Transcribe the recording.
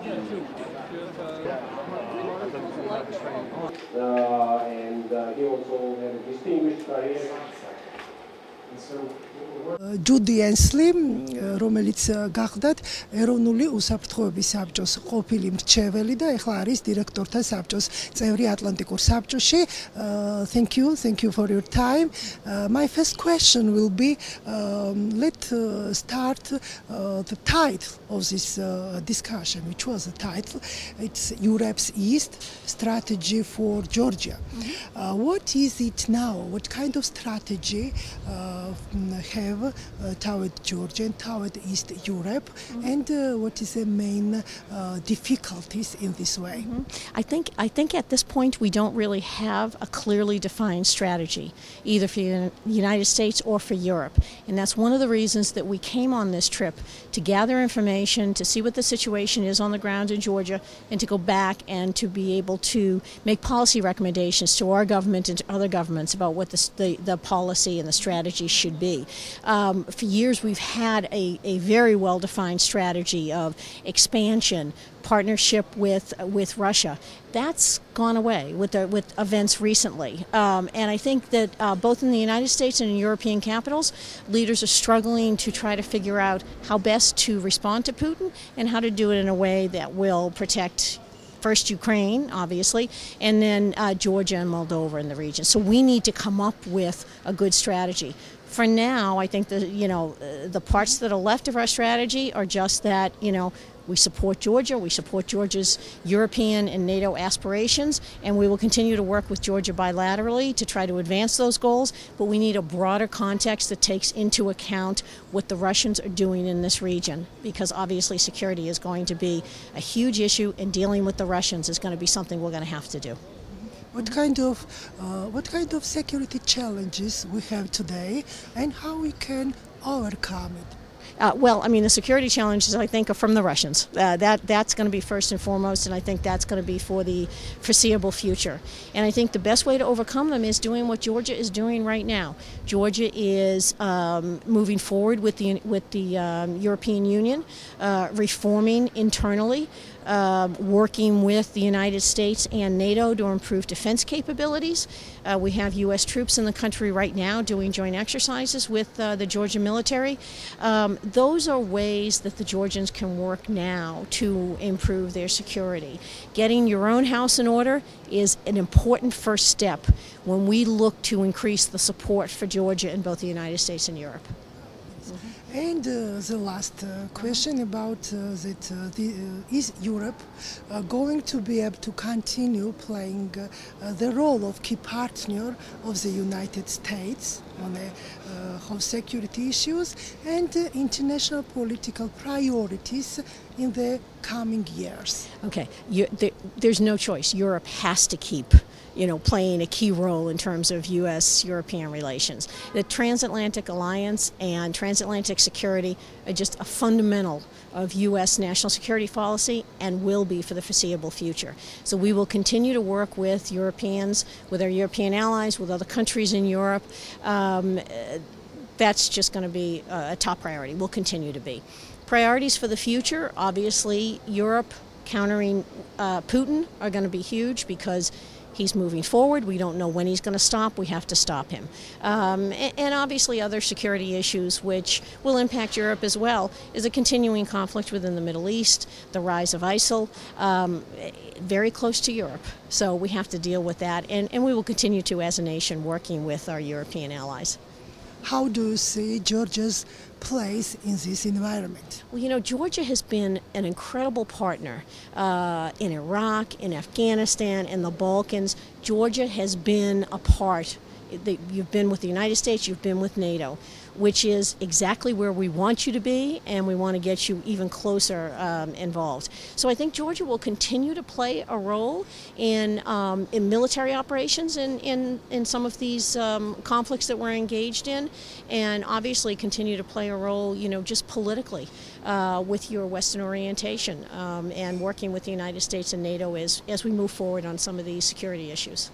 And he also had a distinguished career. ჯუდი ენსლი, რომელიც გახდათ ეროვნული უსაფრთხოების საბჭოს ყოფილი მრჩეველი და ეხლა არის დირექტორთა საბჭოს წევრი ატლანტიკურ საბჭოში. Thank you for your time. My first question will be, let's start the title of this discussion, which was a title. It's Europe's East Strategy for Georgia. What is it now? What kind of strategy have toward Georgia and toward East Europe, and what is the main difficulties in this way? I think at this point we don't really have a clearly defined strategy, either for the United States or for Europe, and that's one of the reasons that we came on this trip, to gather information, to see what the situation is on the ground in Georgia, and to go back and to be able to make policy recommendations to our government and to other governments about what the policy and the strategy should be. For years we've had a very well-defined strategy of expansion, partnership with Russia. That's gone away with events recently, and I think that both in the United States and in European capitals, leaders are struggling to try to figure out how best to respond to Putin and how to do it in a way that will protect first Ukraine, obviously, and then Georgia and Moldova in the region. So we need to come up with a good strategy. For now, I think the parts that are left of our strategy are just that, we support Georgia, we support Georgia's European and NATO aspirations, and we will continue to work with Georgia bilaterally to try to advance those goals, but we need a broader context that takes into account what the Russians are doing in this region, because obviously security is going to be a huge issue, and dealing with the Russians is going to be something we're going to have to do. What kind of security challenges we have today, and how we can overcome it? Well, I mean, the security challenges, I think, are from the Russians. That's going to be first and foremost, and I think that's going to be for the foreseeable future. And I think the best way to overcome them is doing what Georgia is doing right now. Georgia is moving forward with the European Union, reforming internally, working with the United States and NATO to improve defense capabilities. We have U.S. troops in the country right now doing joint exercises with the Georgian military. Those are ways that the Georgians can work now to improve their security. Getting your own house in order is an important first step when we look to increase the support for Georgia in both the United States and Europe. And the last question about is Europe going to be able to continue playing the role of key partner of the United States on home security issues and international political priorities in the coming years? Okay, there's no choice. Europe has to keep playing a key role in terms of U.S.-European relations. The transatlantic alliance and transatlantic security are just a fundamental of U.S. national security policy and will be for the foreseeable future. So we will continue to work with Europeans, with our European allies, with other countries in Europe. That's just going to be a top priority, will continue to be. Priorities for the future, obviously Europe countering Putin are going to be huge because he's moving forward. We don't know when he's going to stop. We have to stop him. And obviously other security issues which will impact Europe as well is a continuing conflict within the Middle East, the rise of ISIL, very close to Europe. So we have to deal with that, and we will continue to as a nation working with our European allies. How do you see Georgia's place in this environment? Well, Georgia has been an incredible partner in Iraq, in Afghanistan, in the Balkans. Georgia has been a part. You've been with the United States, you've been with NATO, which is exactly where we want you to be, and we want to get you even closer involved. So I think Georgia will continue to play a role in military operations in some of these conflicts that we're engaged in, and obviously continue to play a role, just politically with your Western orientation and working with the United States and NATO as we move forward on some of these security issues.